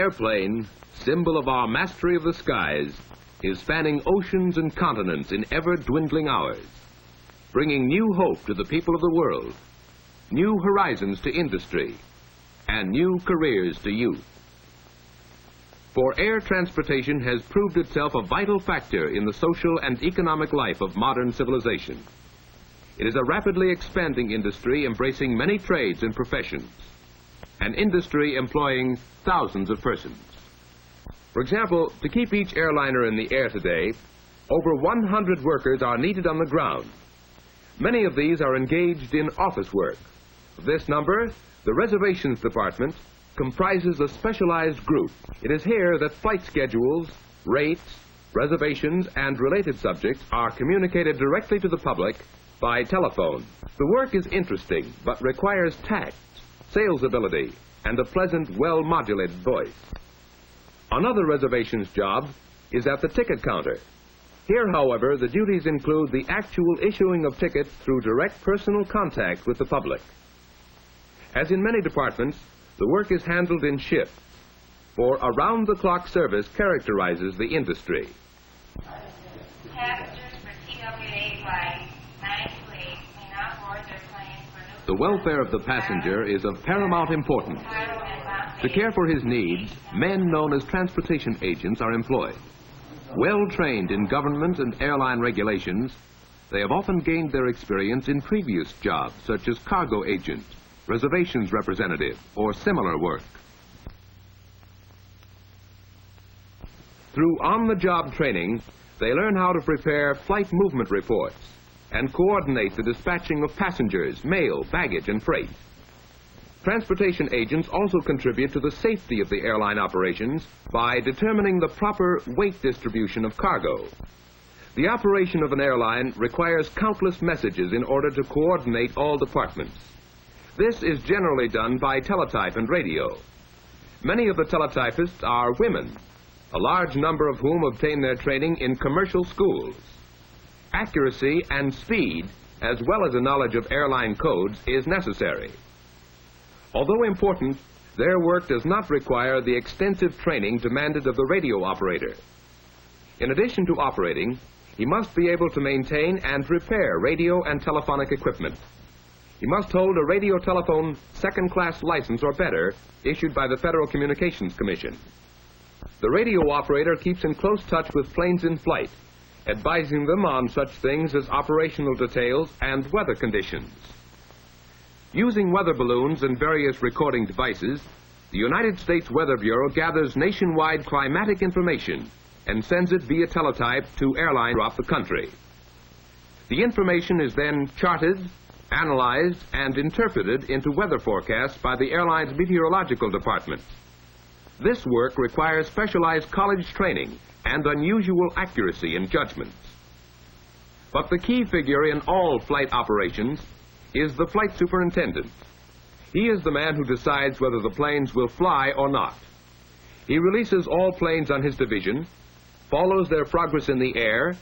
airplane, symbol of our mastery of the skies, is spanning oceans and continents in ever-dwindling hours, bringing new hope to the people of the world, new horizons to industry, and new careers to youth. For air transportation has proved itself a vital factor in the social and economic life of modern civilization. It is a rapidly expanding industry embracing many trades and professions, an industry employing thousands of persons. For example, to keep each airliner in the air today, over 100 workers are needed on the ground. Many of these are engaged in office work. Of this number, the reservations department comprises a specialized group. It is here that flight schedules, rates, reservations, and related subjects are communicated directly to the public by telephone. The work is interesting, but requires tact, sales ability, and a pleasant, well-modulated voice. Another reservations job is at the ticket counter. Here, however, the duties include the actual issuing of tickets through direct personal contact with the public. As in many departments, the work is handled in shifts, for around-the-clock service characterizes the industry. Passengers for TWA flight 928 may not board their plane for The welfare of the passenger is of paramount importance. To care for his needs, men known as transportation agents are employed. Well trained in government and airline regulations, they have often gained their experience in previous jobs, such as cargo agent, reservations representative, or similar work. Through on-the-job training, they learn how to prepare flight movement reports and coordinate the dispatching of passengers, mail, baggage, and freight. Transportation agents also contribute to the safety of the airline operations by determining the proper weight distribution of cargo. The operation of an airline requires countless messages in order to coordinate all departments. This is generally done by teletype and radio. Many of the teletypists are women, a large number of whom obtain their training in commercial schools. Accuracy and speed, as well as a knowledge of airline codes, is necessary. Although important, their work does not require the extensive training demanded of the radio operator. In addition to operating, he must be able to maintain and repair radio and telephonic equipment. He must hold a radio telephone second-class license or better issued by the Federal Communications Commission. The radio operator keeps in close touch with planes in flight, advising them on such things as operational details and weather conditions. Using weather balloons and various recording devices, the United States Weather Bureau gathers nationwide climatic information and sends it via teletype to airlines throughout the country. The information is then charted, analyzed, and interpreted into weather forecasts by the airline's meteorological department. This work requires specialized college training and unusual accuracy in judgments. But the key figure in all flight operations is the flight superintendent. He is the man who decides whether the planes will fly or not. He releases all planes on his division, follows their progress in the air,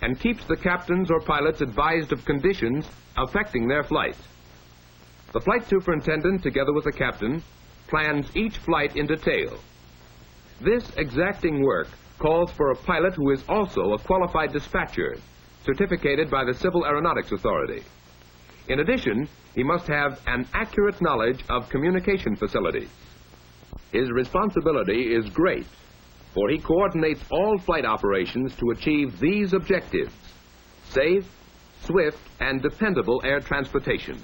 and keeps the captains or pilots advised of conditions affecting their flight. The flight superintendent, together with the captain, plans each flight in detail. This exacting work calls for a pilot who is also a qualified dispatcher, certificated by the Civil Aeronautics Authority. In addition, he must have an accurate knowledge of communication facilities. His responsibility is great, for he coordinates all flight operations to achieve these objectives: safe, swift, and dependable air transportation.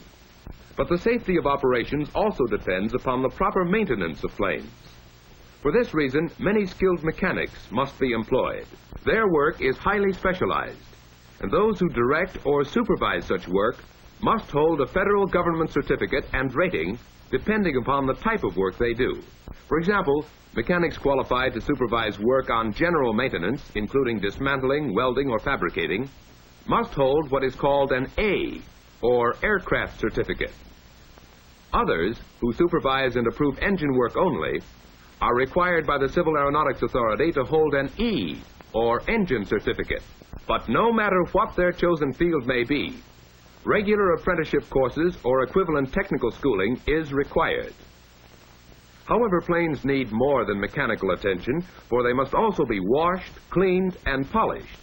But the safety of operations also depends upon the proper maintenance of planes. For this reason, many skilled mechanics must be employed. Their work is highly specialized, and those who direct or supervise such work must hold a federal government certificate and rating depending upon the type of work they do. For example, mechanics qualified to supervise work on general maintenance, including dismantling, welding, or fabricating, must hold what is called an A, or aircraft certificate. Others, who supervise and approve engine work only, are required by the Civil Aeronautics Authority to hold an E, or engine certificate. But no matter what their chosen field may be, regular apprenticeship courses or equivalent technical schooling is required. However, planes need more than mechanical attention, for they must also be washed, cleaned, and polished.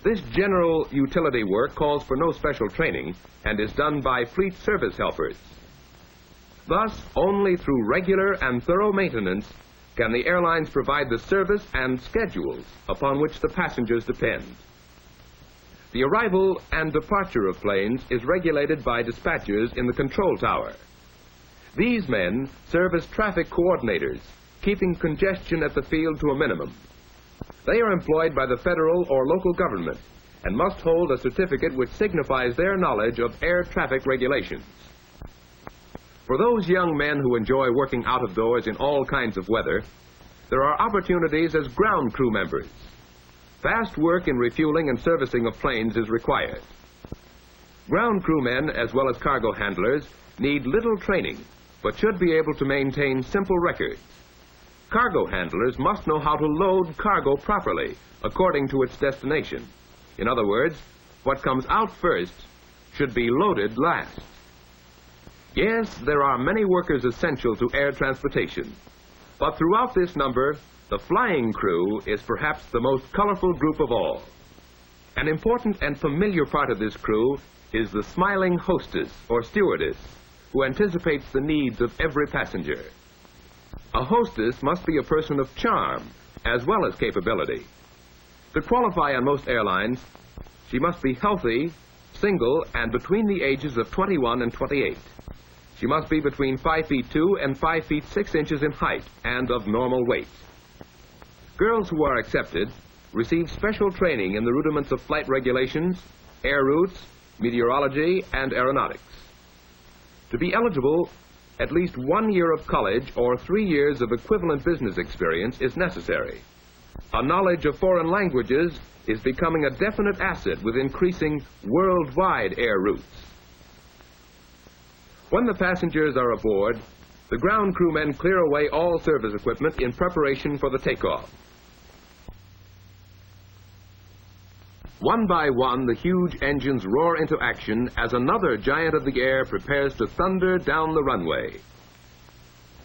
This general utility work calls for no special training and is done by fleet service helpers. Thus, only through regular and thorough maintenance can the airlines provide the service and schedules upon which the passengers depend. The arrival and departure of planes is regulated by dispatchers in the control tower. These men serve as traffic coordinators, keeping congestion at the field to a minimum. They are employed by the federal or local government and must hold a certificate which signifies their knowledge of air traffic regulations. For those young men who enjoy working out of doors in all kinds of weather, there are opportunities as ground crew members. Fast work in refueling and servicing of planes is required. Ground crewmen, as well as cargo handlers, need little training, but should be able to maintain simple records. Cargo handlers must know how to load cargo properly, according to its destination. In other words, what comes out first should be loaded last. Yes, there are many workers essential to air transportation, but throughout this number, the flying crew is perhaps the most colorful group of all. An important and familiar part of this crew is the smiling hostess or stewardess, who anticipates the needs of every passenger. A hostess must be a person of charm as well as capability. To qualify on most airlines, she must be healthy, single, and between the ages of 21 and 28. She must be between 5 feet 2 and 5 feet 6 inches in height and of normal weight. Girls who are accepted receive special training in the rudiments of flight regulations, air routes, meteorology, and aeronautics. To be eligible, at least 1 year of college or 3 years of equivalent business experience is necessary. A knowledge of foreign languages is becoming a definite asset with increasing worldwide air routes. When the passengers are aboard, the ground crewmen clear away all service equipment in preparation for the takeoff. One by one, the huge engines roar into action as another giant of the air prepares to thunder down the runway.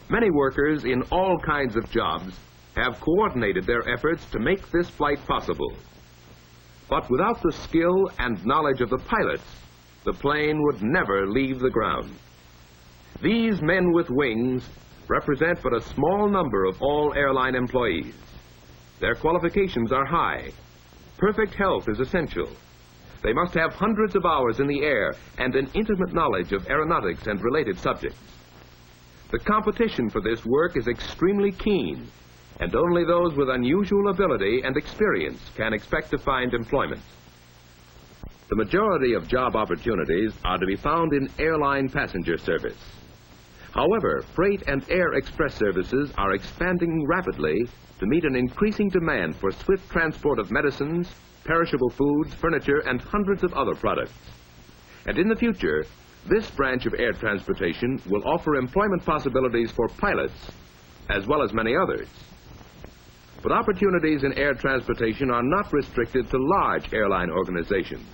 Many workers in all kinds of jobs have coordinated their efforts to make this flight possible. But without the skill and knowledge of the pilots, the plane would never leave the ground. These men with wings represent but a small number of all airline employees. Their qualifications are high. Perfect health is essential. They must have hundreds of hours in the air and an intimate knowledge of aeronautics and related subjects. The competition for this work is extremely keen, and only those with unusual ability and experience can expect to find employment. The majority of job opportunities are to be found in airline passenger service. However, freight and air express services are expanding rapidly to meet an increasing demand for swift transport of medicines, perishable foods, furniture, and hundreds of other products. And in the future, this branch of air transportation will offer employment possibilities for pilots, as well as many others. But opportunities in air transportation are not restricted to large airline organizations.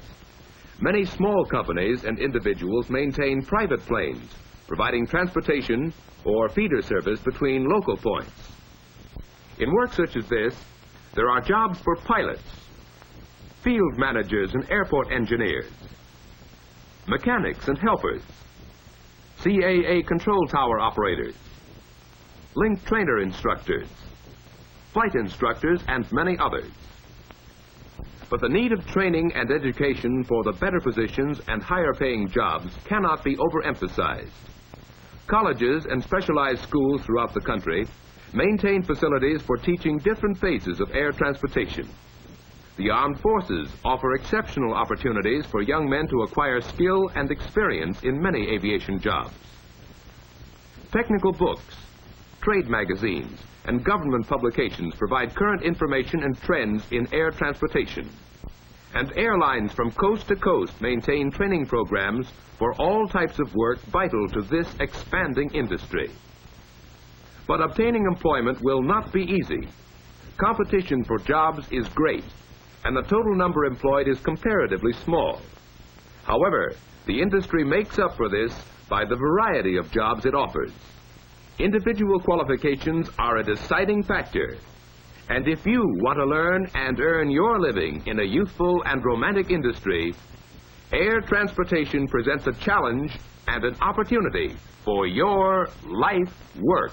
Many small companies and individuals maintain private planes, providing transportation or feeder service between local points. In work such as this, there are jobs for pilots, field managers and airport engineers, mechanics and helpers, CAA control tower operators, link trainer instructors, flight instructors, and many others. But the need of training and education for the better positions and higher paying jobs cannot be overemphasized. Colleges and specialized schools throughout the country maintain facilities for teaching different phases of air transportation. The armed forces offer exceptional opportunities for young men to acquire skill and experience in many aviation jobs. Technical books, trade magazines, and government publications provide current information and trends in air transportation. And airlines from coast to coast maintain training programs for all types of work vital to this expanding industry. But obtaining employment will not be easy. Competition for jobs is great, and the total number employed is comparatively small. However, the industry makes up for this by the variety of jobs it offers. individual qualifications are a deciding factor. And if you want to learn and earn your living in a youthful and romantic industry, air transportation presents a challenge and an opportunity for your life work.